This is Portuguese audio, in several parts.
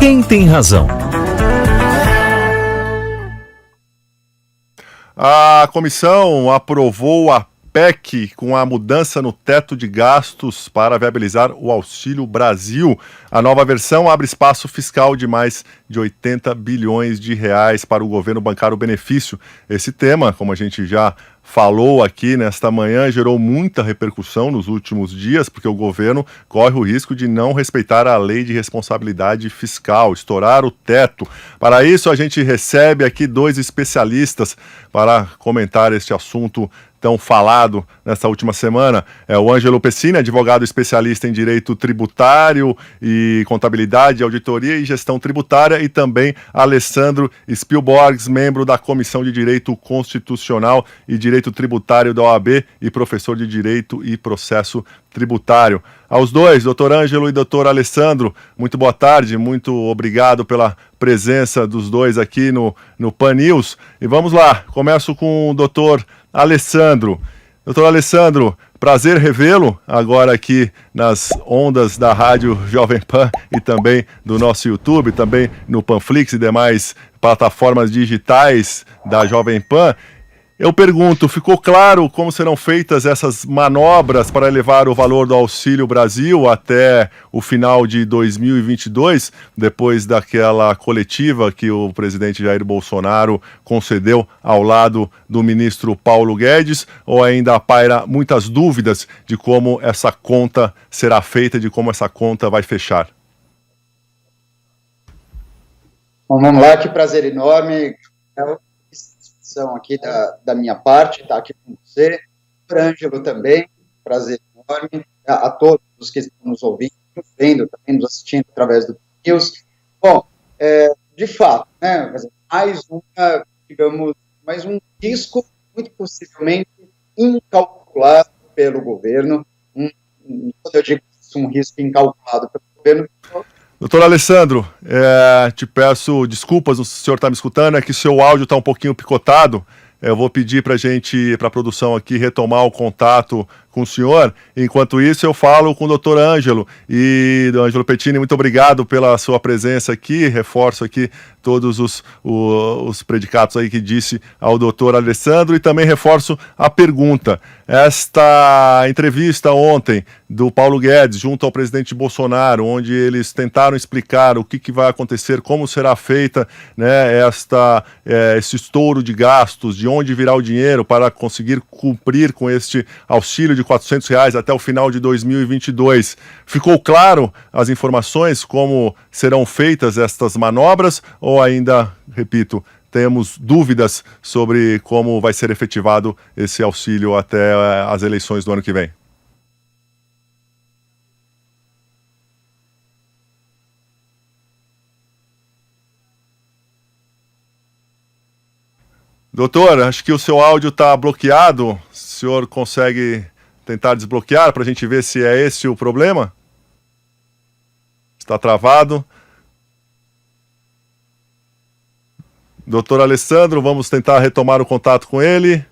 Quem tem razão? A comissão aprovou a PEC com a mudança no teto de gastos para viabilizar o Auxílio Brasil. A nova versão abre espaço fiscal de mais de 80 bilhões de reais para o governo bancar o benefício. Esse tema, como a gente já falou aqui nesta manhã, gerou muita repercussão nos últimos dias, porque o governo corre o risco de não respeitar a lei de responsabilidade fiscal, estourar o teto. Para isso, a gente recebe aqui dois especialistas para comentar este assunto tão falado nessa última semana. É o Ângelo Pessini, advogado especialista em direito tributário e contabilidade, auditoria e gestão tributária, e também Alessandro Spielborgs, membro da Comissão de Direito Constitucional e Direito Tributário da OAB e professor de Direito e Processo Tributário. Aos dois, doutor Ângelo e doutor Alessandro, muito boa tarde, muito obrigado pela presença dos dois aqui no Pan News. E vamos lá, começo com o doutor Alessandro. Doutor Alessandro, prazer revê-lo agora aqui nas ondas da Rádio Jovem Pan e também do nosso YouTube, também no Panflix e demais plataformas digitais da Jovem Pan. Eu pergunto, ficou claro como serão feitas essas manobras para elevar o valor do Auxílio Brasil até o final de 2022, depois daquela coletiva que o presidente Jair Bolsonaro concedeu ao lado do ministro Paulo Guedes, ou ainda paira muitas dúvidas de como essa conta será feita, de como essa conta vai fechar? Bom, vamos lá, que prazer enorme. Aqui da minha parte, estar aqui com você, para Ângelo também, prazer enorme, a todos os que estão nos ouvindo, vendo, também nos assistindo através do News. Bom, de fato, né, mais um risco muito possivelmente incalculado pelo governo, quando eu digo um risco incalculado pelo governo. Doutor Alessandro, te peço desculpas, o senhor está me escutando, é que seu áudio está um pouquinho picotado. Eu vou pedir para a produção aqui, retomar o contato com o senhor. Enquanto isso, eu falo com o doutor Ângelo. E, Ângelo Pessini, muito obrigado pela sua presença aqui. Reforço aqui todos os predicados aí que disse ao doutor Alessandro. E também reforço a pergunta. Esta entrevista ontem do Paulo Guedes junto ao presidente Bolsonaro, onde eles tentaram explicar o que vai acontecer, como será feita, né, esse estouro de gastos, de onde virá o dinheiro para conseguir cumprir com este auxílio de R$400 até o final de 2022. Ficou claro as informações, como serão feitas estas manobras, ou ainda, repito, temos dúvidas sobre como vai ser efetivado esse auxílio até as eleições do ano que vem? Doutor, acho que o seu áudio está bloqueado. O senhor consegue tentar desbloquear para a gente ver se é esse o problema? Está travado. Doutor Alessandro, vamos tentar retomar o contato com ele.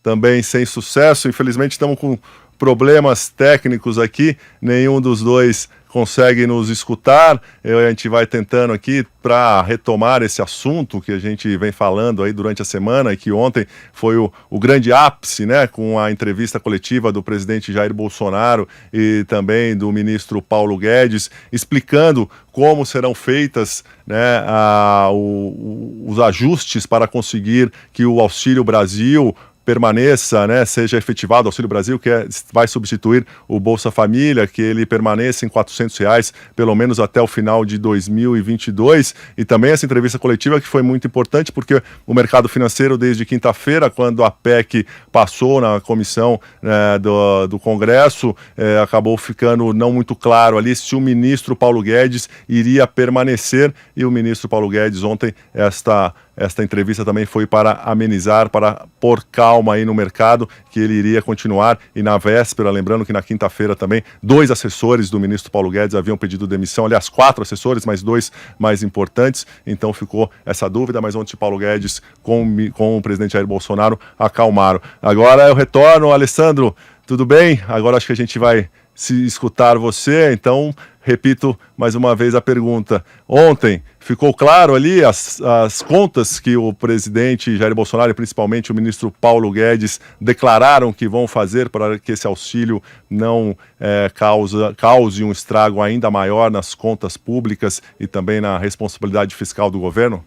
Também sem sucesso. Infelizmente estamos com problemas técnicos aqui. Nenhum dos dois consegue nos escutar. A gente vai tentando aqui para retomar esse assunto que a gente vem falando aí durante a semana, e que ontem foi o grande ápice, né, com a entrevista coletiva do presidente Jair Bolsonaro e também do ministro Paulo Guedes, explicando como serão feitas, né, os ajustes para conseguir que o Auxílio Brasil permaneça, né, seja efetivado o Auxílio Brasil, que vai substituir o Bolsa Família, que ele permaneça em R$400 pelo menos até o final de 2022, e também essa entrevista coletiva que foi muito importante, porque o mercado financeiro, desde quinta-feira, quando a PEC passou na comissão, né, do Congresso, acabou ficando não muito claro ali se o ministro Paulo Guedes iria permanecer, e o ministro Paulo Guedes ontem, esta entrevista também foi para amenizar, para pôr calma aí no mercado, que ele iria continuar. E na véspera, lembrando que na quinta-feira também, 2 assessores do ministro Paulo Guedes haviam pedido demissão, aliás, 4 assessores, mas 2 mais importantes. Então ficou essa dúvida, mas ontem Paulo Guedes com o presidente Jair Bolsonaro acalmaram. Agora eu retorno, Alessandro, tudo bem? Agora acho que a gente vai se escutar você, então repito mais uma vez a pergunta. Ontem ficou claro ali as contas que o presidente Jair Bolsonaro e principalmente o ministro Paulo Guedes declararam que vão fazer para que esse auxílio não cause um estrago ainda maior nas contas públicas e também na responsabilidade fiscal do governo?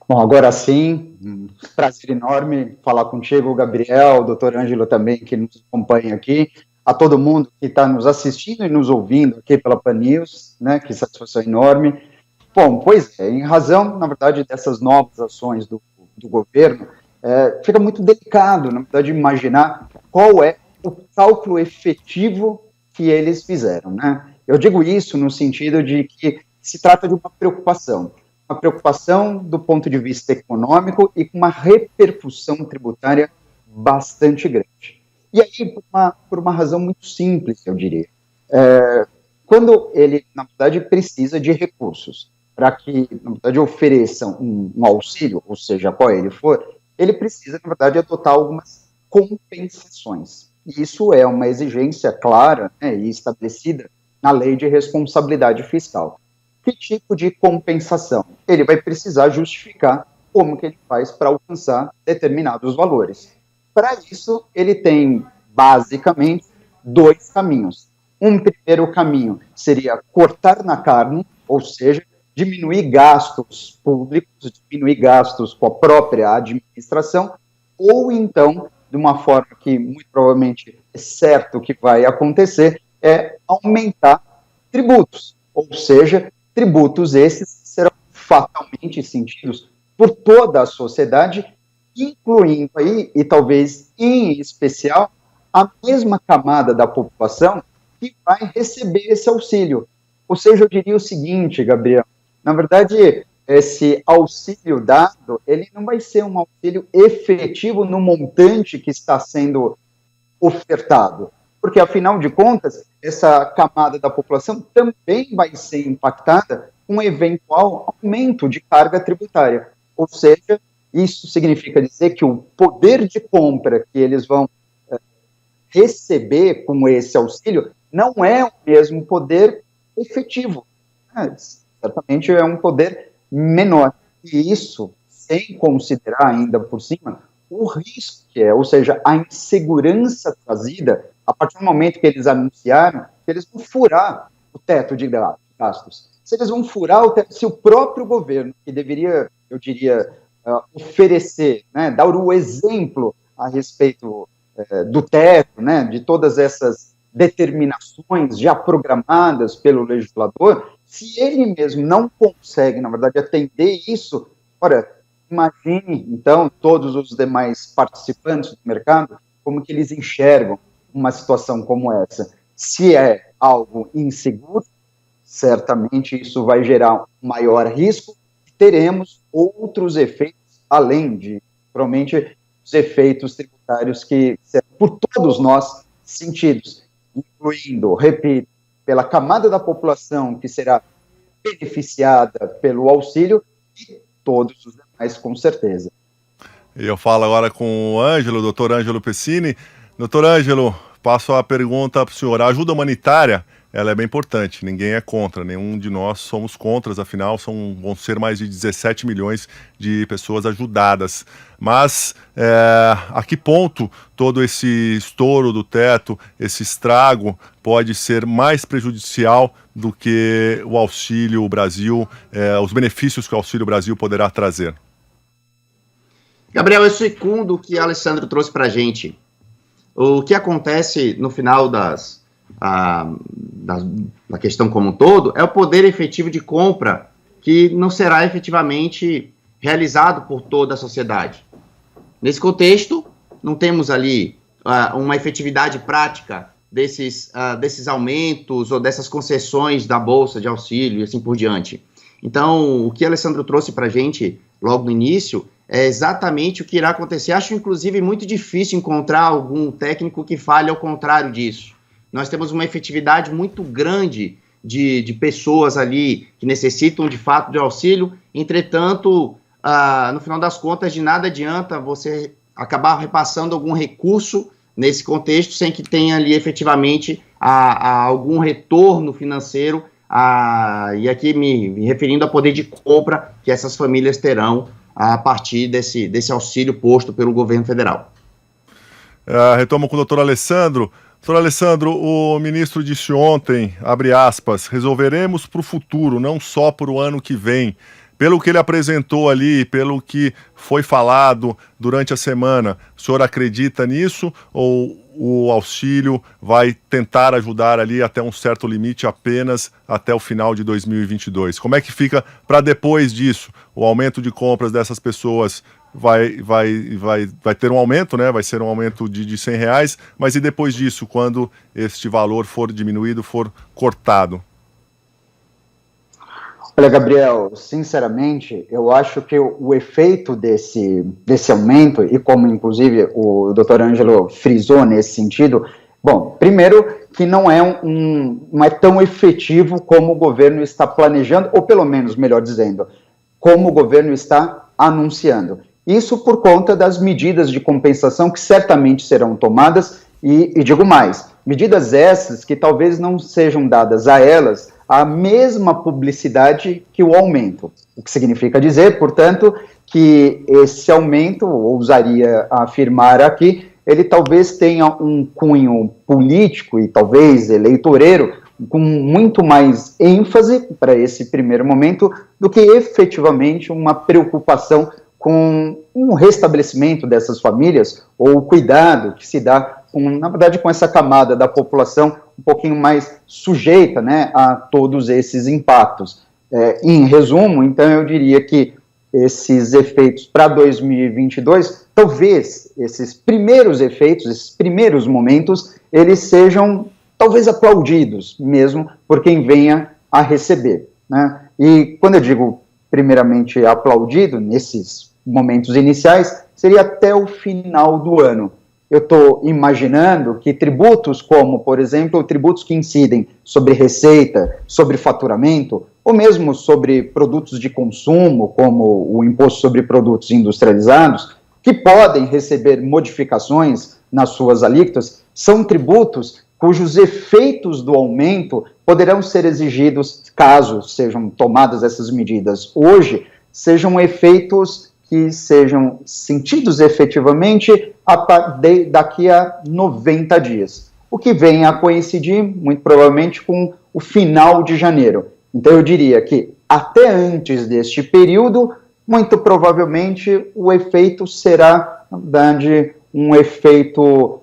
Bom, agora sim, prazer enorme falar contigo, Gabriel, o doutor Ângelo também, que nos acompanha aqui, a todo mundo que está nos assistindo e nos ouvindo aqui pela Pan News, né, que satisfação enorme. Bom, pois é, em razão, na verdade, dessas novas ações do governo, fica muito delicado, na verdade, imaginar qual é o cálculo efetivo que eles fizeram, né? Eu digo isso no sentido de que se trata de uma preocupação do ponto de vista econômico e com uma repercussão tributária bastante grande. E aí, por uma razão muito simples, eu diria. Quando ele, na verdade, precisa de recursos para que, na verdade, ofereçam um auxílio, ou seja, qual ele for, ele precisa, na verdade, adotar algumas compensações. E isso é uma exigência clara, né, e estabelecida na Lei de Responsabilidade Fiscal. Que tipo de compensação? Ele vai precisar justificar como que ele faz para alcançar determinados valores. Para isso, ele tem, basicamente, dois caminhos. Um primeiro caminho seria cortar na carne, ou seja, diminuir gastos públicos, diminuir gastos com a própria administração, ou então, de uma forma que muito provavelmente é certo que vai acontecer, é aumentar tributos, ou seja, tributos esses serão fatalmente sentidos por toda a sociedade, incluindo aí, e talvez em especial, a mesma camada da população que vai receber esse auxílio. Ou seja, eu diria o seguinte, Gabriel, na verdade, esse auxílio dado, ele não vai ser um auxílio efetivo no montante que está sendo ofertado, porque, afinal de contas, essa camada da população também vai ser impactada com um eventual aumento de carga tributária. Ou seja, isso significa dizer que o poder de compra que eles vão receber com esse auxílio não é o mesmo poder efetivo. Certamente é um poder menor. E isso, sem considerar ainda por cima o risco que é, ou seja, a insegurança trazida a partir do momento que eles anunciaram que eles vão furar o teto de gastos. Se eles vão furar o teto, se o próprio governo, que deveria, eu diria, oferecer, né, dar o exemplo a respeito do teto, né, de todas essas determinações já programadas pelo legislador, se ele mesmo não consegue, na verdade, atender isso, ora, imagine, então, todos os demais participantes do mercado, como que eles enxergam uma situação como essa. Se é algo inseguro, certamente isso vai gerar um maior risco e teremos outros efeitos, além de, provavelmente, os efeitos tributários que serão por todos nós sentidos, incluindo, repito, pela camada da população que será beneficiada pelo auxílio e todos os demais, com certeza. Eu falo agora com o Ângelo, doutor Ângelo Pessini. Doutor Ângelo, passo a pergunta para o senhor. A ajuda humanitária, ela é bem importante, ninguém é contra, nenhum de nós somos contras, afinal vão ser mais de 17 milhões de pessoas ajudadas. Mas a que ponto todo esse estouro do teto, esse estrago, pode ser mais prejudicial do que o Auxílio Brasil, os benefícios que o Auxílio Brasil poderá trazer? Gabriel, eu secundo o que o Alessandro trouxe para a gente. O que acontece no final da questão como um todo é o poder efetivo de compra que não será efetivamente realizado por toda a sociedade. Nesse contexto, não temos ali uma efetividade prática desses aumentos ou dessas concessões da Bolsa de Auxílio e assim por diante. Então, o que o Alessandro trouxe para a gente logo no início é exatamente o que irá acontecer. Acho, inclusive, muito difícil encontrar algum técnico que fale ao contrário disso. Nós temos uma efetividade muito grande de pessoas ali que necessitam, de fato, de auxílio. Entretanto, no final das contas, de nada adianta você acabar repassando algum recurso, nesse contexto, sem que tenha ali efetivamente algum retorno financeiro, e aqui me referindo ao poder de compra que essas famílias terão a partir desse auxílio posto pelo governo federal. Retomo com o doutor Alessandro. Doutor Alessandro, o ministro disse ontem, abre aspas, resolveremos para o futuro, não só para o ano que vem. Pelo que ele apresentou ali, pelo que foi falado durante a semana, o senhor acredita nisso ou o auxílio vai tentar ajudar ali até um certo limite apenas até o final de 2022? Como é que fica para depois disso? O aumento de compras dessas pessoas vai ter um aumento, né? Vai ser um aumento de R$100, mas e depois disso, quando este valor for diminuído, for cortado? Olha, Gabriel, sinceramente, eu acho que o efeito desse aumento, e como inclusive o Dr. Ângelo frisou nesse sentido, bom, primeiro que não é tão efetivo como o governo está planejando, ou pelo menos, melhor dizendo, como o governo está anunciando. Isso por conta das medidas de compensação que certamente serão tomadas, e digo mais, medidas essas que talvez não sejam dadas a elas a mesma publicidade que o aumento, o que significa dizer, portanto, que esse aumento, ousaria afirmar aqui, ele talvez tenha um cunho político e talvez eleitoreiro com muito mais ênfase para esse primeiro momento do que efetivamente uma preocupação com um restabelecimento dessas famílias ou o cuidado que se dá, na verdade, com essa camada da população um pouquinho mais sujeita, né, a todos esses impactos. Em resumo, então, eu diria que esses efeitos para 2022, talvez esses primeiros efeitos, esses primeiros momentos, eles sejam talvez aplaudidos mesmo por quem venha a receber, né? E quando eu digo primeiramente aplaudido, nesses momentos iniciais, seria até o final do ano. Eu estou imaginando que tributos como, por exemplo, tributos que incidem sobre receita, sobre faturamento, ou mesmo sobre produtos de consumo, como o imposto sobre produtos industrializados, que podem receber modificações nas suas alíquotas, são tributos cujos efeitos do aumento poderão ser exigidos, caso sejam tomadas essas medidas hoje, sejam efeitos que sejam sentidos efetivamente daqui a 90 dias, o que vem a coincidir, muito provavelmente, com o final de janeiro. Então, eu diria que, até antes deste período, muito provavelmente, o efeito será, na verdade, um efeito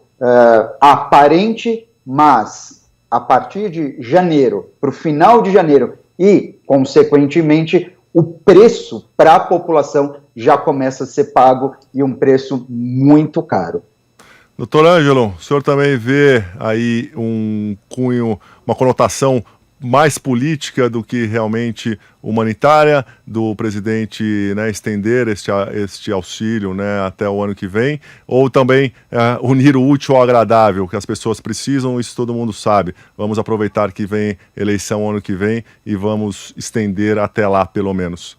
aparente, mas, a partir de janeiro, para o final de janeiro e, consequentemente, o preço para a população já começa a ser pago e um preço muito caro. Doutor Ângelo, o senhor também vê aí um cunho, uma conotação mais política do que realmente humanitária do presidente, né, estender este auxílio, né, até o ano que vem, ou também unir o útil ao agradável, que as pessoas precisam, isso todo mundo sabe. Vamos aproveitar que vem eleição ano que vem e vamos estender até lá, pelo menos.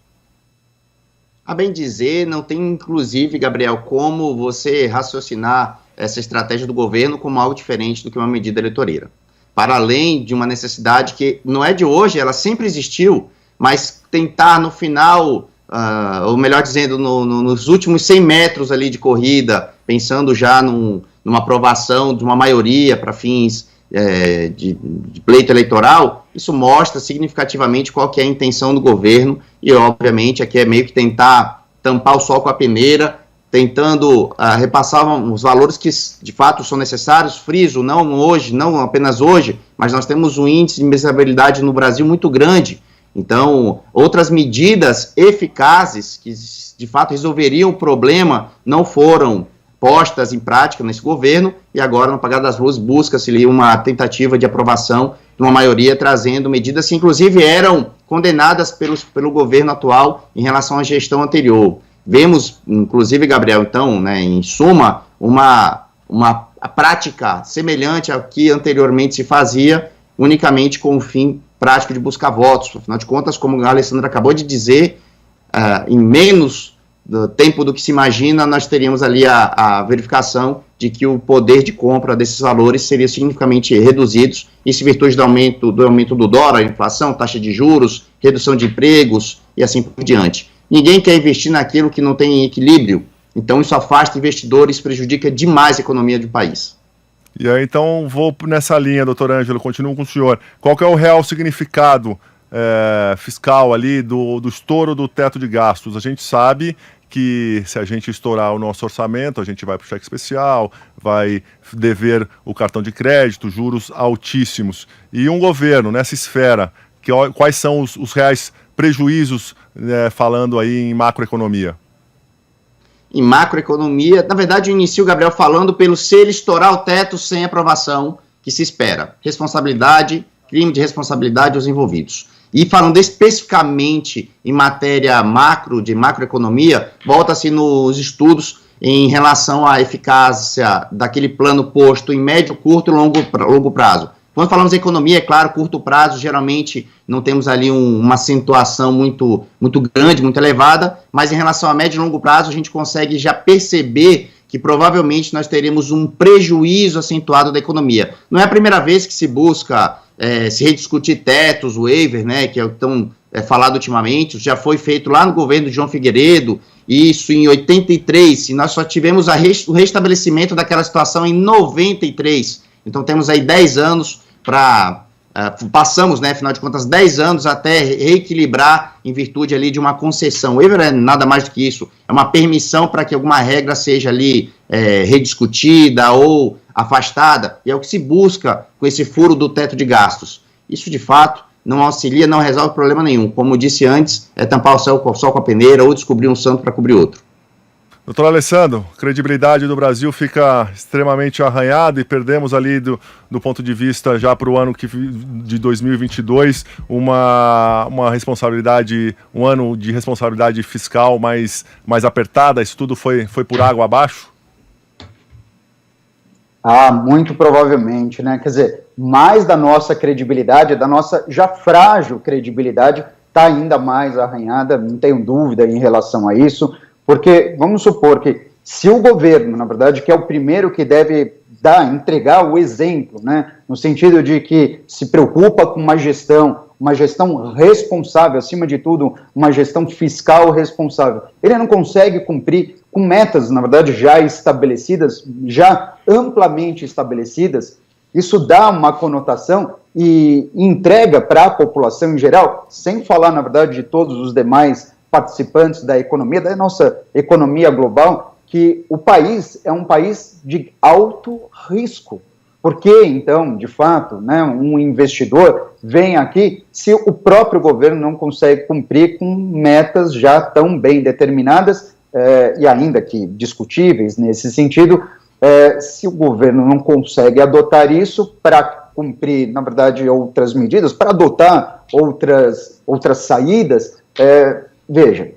A bem dizer, não tem, inclusive, Gabriel, como você raciocinar essa estratégia do governo como algo diferente do que uma medida eleitoreira. Para além de uma necessidade que não é de hoje, ela sempre existiu, mas tentar no final, ou melhor dizendo, nos últimos 100 metros ali de corrida, pensando já numa aprovação de uma maioria para fins de pleito eleitoral, isso mostra significativamente qual que é a intenção do governo e, obviamente, aqui é meio que tentar tampar o sol com a peneira, tentando repassar os valores que de fato são necessários, friso, não hoje, não apenas hoje, mas nós temos um índice de miserabilidade no Brasil muito grande. Então, outras medidas eficazes que de fato resolveriam o problema não foram postas em prática nesse governo, e agora, no apagar das luzes, busca-se uma tentativa de aprovação de uma maioria, trazendo medidas que, inclusive, eram condenadas pelo governo atual em relação à gestão anterior. Vemos, inclusive, Gabriel, então, né, em suma, uma prática semelhante ao que anteriormente se fazia, unicamente com o fim prático de buscar votos. Afinal de contas, como a Alessandra acabou de dizer, em menos do tempo do que se imagina, nós teríamos ali a verificação de que o poder de compra desses valores seria significativamente reduzido, isso em virtude do aumento do dólar, inflação, taxa de juros, redução de empregos e assim por diante. Ninguém quer investir naquilo que não tem equilíbrio, então isso afasta investidores, prejudica demais a economia do país. E aí, então, vou nessa linha, doutor Ângelo, continuo com o senhor. Qual que é o real significado fiscal ali do estouro do teto de gastos? A gente sabe que se a gente estourar o nosso orçamento, a gente vai para o cheque especial, vai dever o cartão de crédito, juros altíssimos. E um governo nessa esfera, quais são os reais prejuízos, falando aí em macroeconomia? Em macroeconomia, na verdade, eu inicio, Gabriel, falando se ele estourar o teto sem aprovação que se espera. Responsabilidade, crime de responsabilidade aos envolvidos. E falando especificamente em matéria de macroeconomia, volta-se nos estudos em relação à eficácia daquele plano posto em médio, curto e longo prazo. Quando falamos em economia, é claro, curto prazo, geralmente não temos ali uma acentuação muito grande, muito elevada, mas em relação a médio e longo prazo, a gente consegue já perceber que provavelmente nós teremos um prejuízo acentuado da economia. Não é a primeira vez que se busca se rediscutir tetos, waiver, né, que é o tão falado ultimamente, já foi feito lá no governo de João Figueiredo, isso em 83, e nós só tivemos o restabelecimento daquela situação em 93, então temos aí 10 anos passamos, né, afinal de contas, 10 anos até reequilibrar em virtude ali de uma concessão. O waiver é nada mais do que isso, é uma permissão para que alguma regra seja ali rediscutida ou afastada, e é o que se busca com esse furo do teto de gastos. Isso, de fato, não auxilia, não resolve problema nenhum. Como eu disse antes, é tampar o sol com a peneira ou descobrir um santo para cobrir outro. Doutor Alessandro, a credibilidade do Brasil fica extremamente arranhada e perdemos ali do ponto de vista já para o ano de 2022 uma responsabilidade, um ano de responsabilidade fiscal mais apertada. Isso tudo foi por água abaixo? Muito provavelmente, né? Quer dizer, mais da nossa credibilidade, da nossa já frágil credibilidade, está ainda mais arranhada, não tenho dúvida em relação a isso, porque vamos supor que se o governo, na verdade, que é o primeiro que deve entregar o exemplo, né? No sentido de que se preocupa com uma gestão responsável, acima de tudo, uma gestão fiscal responsável. Ele não consegue cumprir com metas, na verdade, já estabelecidas, já amplamente estabelecidas. Isso dá uma conotação e entrega para a população em geral, sem falar, na verdade, de todos os demais participantes da economia, da nossa economia global, que o país é um país de alto risco. Por que, então, de fato, né, um investidor vem aqui se o próprio governo não consegue cumprir com metas já tão bem determinadas, e ainda que discutíveis nesse sentido, se o governo não consegue adotar isso para cumprir, na verdade, outras medidas, para adotar outras saídas, veja,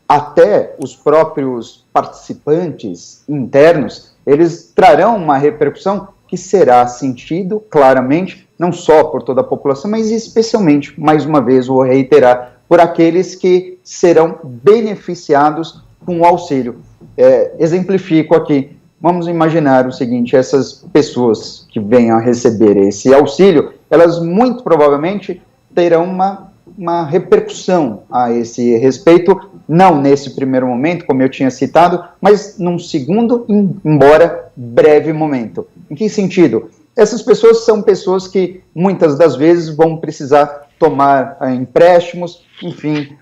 até os próprios participantes internos, eles trarão uma repercussão que será sentido claramente, não só por toda a população, mas especialmente, mais uma vez, vou reiterar, por aqueles que serão beneficiados com o auxílio. Exemplifico aqui, vamos imaginar o seguinte, essas pessoas que venham a receber esse auxílio, elas muito provavelmente terão uma repercussão a esse respeito, não nesse primeiro momento, como eu tinha citado, mas num segundo, embora breve momento. Em que sentido? Essas pessoas são pessoas que muitas das vezes vão precisar tomar empréstimos, enfim,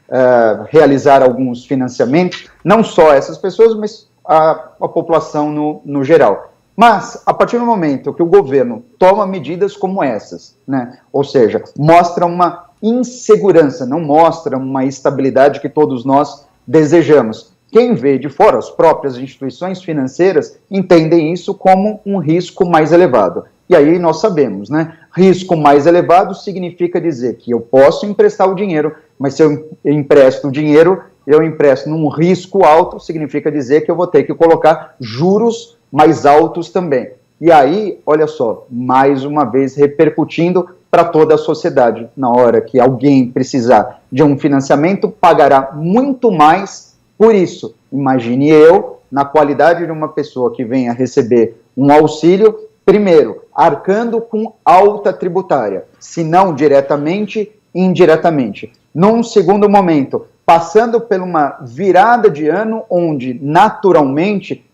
realizar alguns financiamentos, não só essas pessoas, mas a população no geral. Mas, a partir do momento que o governo toma medidas como essas, né, ou seja, mostra uma insegurança, não mostra uma estabilidade que todos nós desejamos. Quem vê de fora, as próprias instituições financeiras, entendem isso como um risco mais elevado. E aí nós sabemos, né? Risco mais elevado significa dizer que eu posso emprestar o dinheiro, mas se eu empresto o dinheiro, eu empresto num risco alto, significa dizer que eu vou ter que colocar juros mais altos também. E aí, olha só, mais uma vez repercutindo para toda a sociedade. Na hora que alguém precisar de um financiamento, pagará muito mais por isso. Imagine eu na qualidade de uma pessoa que venha receber um auxílio, primeiro, arcando com alta tributária, se não diretamente, indiretamente. Num segundo momento, passando por uma virada de ano onde, naturalmente,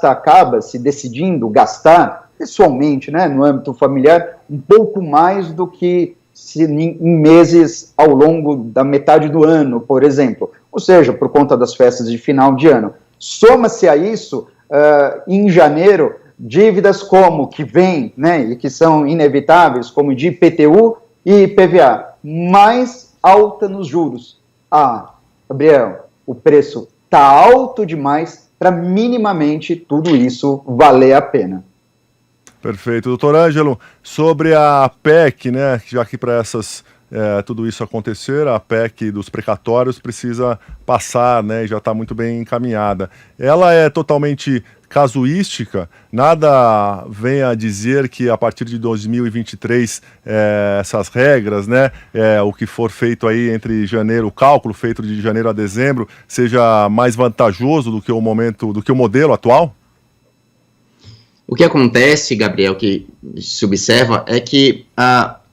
acaba se decidindo gastar, pessoalmente, né, no âmbito familiar, um pouco mais do que em meses ao longo da metade do ano, por exemplo. Ou seja, por conta das festas de final de ano. Soma-se a isso, em janeiro, dívidas como que vêm, né, e que são inevitáveis, como de IPTU e IPVA, mais alta nos juros. Gabriel, o preço está alto demais para minimamente tudo isso valer a pena. Perfeito. Doutor Ângelo, sobre a PEC, né, já que para tudo isso acontecer, a PEC dos precatórios precisa passar, né, e já está muito bem encaminhada. Ela é totalmente casuística, nada vem a dizer que a partir de 2023 essas regras, né, o que for feito aí entre janeiro, o cálculo feito de janeiro a dezembro, seja mais vantajoso do que o modelo atual? O que acontece, Gabriel, que se observa, é que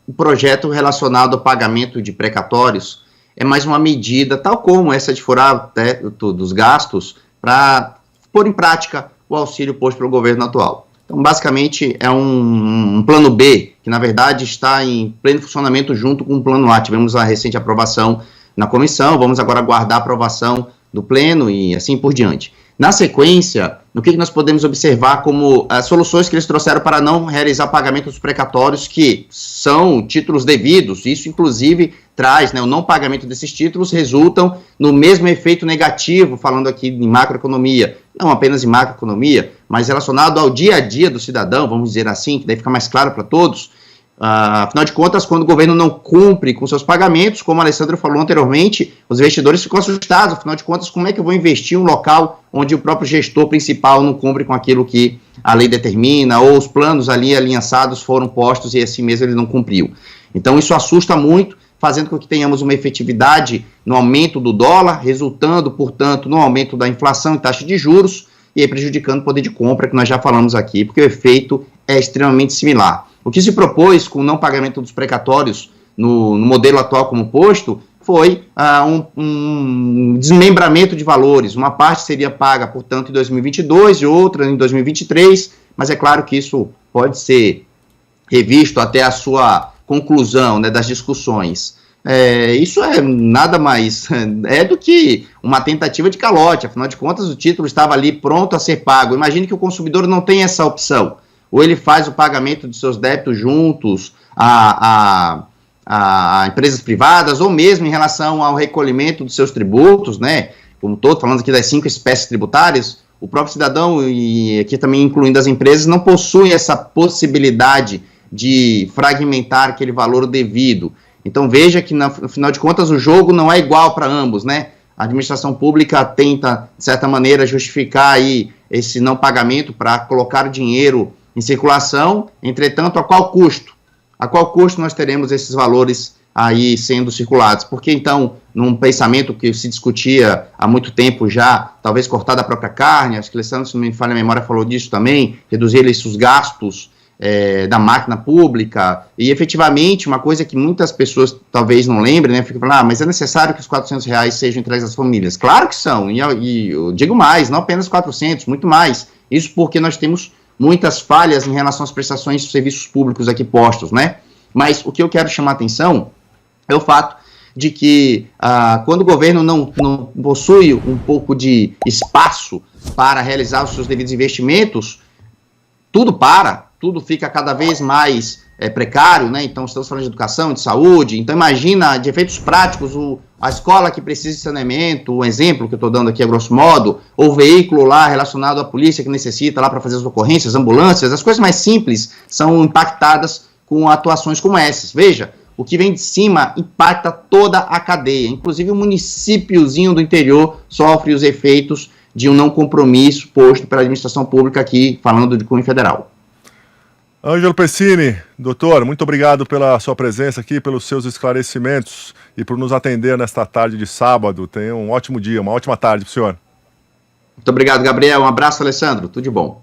o projeto relacionado ao pagamento de precatórios é mais uma medida, tal como essa de furar o teto dos gastos, para pôr em prática o auxílio posto pelo governo atual. Então, basicamente, é um plano B, que na verdade está em pleno funcionamento junto com o plano A. Tivemos a recente aprovação na comissão, vamos agora aguardar a aprovação do pleno e assim por diante. Na sequência, no que nós podemos observar como as soluções que eles trouxeram para não realizar pagamento dos precatórios, que são títulos devidos, isso inclusive traz, né, o não pagamento desses títulos resultam no mesmo efeito negativo, falando aqui em macroeconomia, não apenas em macroeconomia, mas relacionado ao dia a dia do cidadão, vamos dizer assim, que daí fica mais claro para todos. Afinal de contas, quando o governo não cumpre com seus pagamentos, como a Alessandra falou anteriormente, os investidores ficam assustados. Afinal de contas, como é que eu vou investir em um local onde o próprio gestor principal não cumpre com aquilo que a lei determina, ou os planos ali alinhaçados foram postos e assim mesmo ele não cumpriu. Então isso assusta muito, fazendo com que tenhamos uma efetividade no aumento do dólar, resultando, portanto, no aumento da inflação e taxa de juros, e aí prejudicando o poder de compra, que nós já falamos aqui, porque o efeito é extremamente similar. O que se propôs com o não pagamento dos precatórios no modelo atual como posto foi um desmembramento de valores. Uma parte seria paga, portanto, em 2022 e outra em 2023, mas é claro que isso pode ser revisto até a sua conclusão, né, das discussões. Isso é nada mais do que uma tentativa de calote. Afinal de contas, o título estava ali pronto a ser pago. Imagine que o consumidor não tem essa opção. Ou ele faz o pagamento de seus débitos juntos a empresas privadas, ou mesmo em relação ao recolhimento dos seus tributos, né? Como estou falando aqui das 5 espécies tributárias, o próprio cidadão, e aqui também incluindo as empresas, não possuem essa possibilidade de fragmentar aquele valor devido. Então veja que, no final de contas, o jogo não é igual para ambos, né? A administração pública tenta, de certa maneira, justificar aí esse não pagamento para colocar o dinheiro em circulação, entretanto, a qual custo? A qual custo nós teremos esses valores aí sendo circulados? Porque, então, num pensamento que se discutia há muito tempo já, talvez cortar da própria carne, acho que Alessandro, se não me falha a memória, falou disso também, reduzir os gastos da máquina pública, e efetivamente, uma coisa que muitas pessoas talvez não lembrem, né, fica falando, mas é necessário que os R$400 sejam entregues às famílias. Claro que são, e eu digo mais, não apenas 400, muito mais. Isso porque nós temos muitas falhas em relação às prestações de serviços públicos aqui postos, né? Mas o que eu quero chamar a atenção é o fato de que quando o governo não possui um pouco de espaço para realizar os seus devidos investimentos, tudo fica cada vez mais precário, né? Então estamos falando de educação, de saúde, então imagina, de efeitos práticos, a escola que precisa de saneamento, um exemplo que eu estou dando aqui a grosso modo, ou o veículo lá relacionado à polícia que necessita lá para fazer as ocorrências, ambulâncias, as coisas mais simples são impactadas com atuações como essas. Veja, o que vem de cima impacta toda a cadeia, inclusive o municípiozinho do interior sofre os efeitos de um não compromisso posto pela administração pública aqui, falando de cunho federal. Ângelo Pessini, doutor, muito obrigado pela sua presença aqui, pelos seus esclarecimentos e por nos atender nesta tarde de sábado. Tenha um ótimo dia, uma ótima tarde para o senhor. Muito obrigado, Gabriel. Um abraço, Alessandro. Tudo de bom.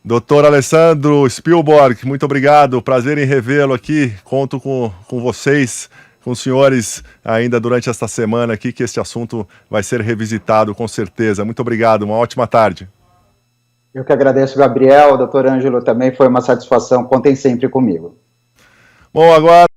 Doutor Alessandro Spielborg, muito obrigado. Prazer em revê-lo aqui. Conto com vocês, com os senhores, ainda durante esta semana aqui, que este assunto vai ser revisitado, com certeza. Muito obrigado. Uma ótima tarde. Eu que agradeço, Gabriel. Doutor Ângelo, também foi uma satisfação. Contem sempre comigo. Bom, agora...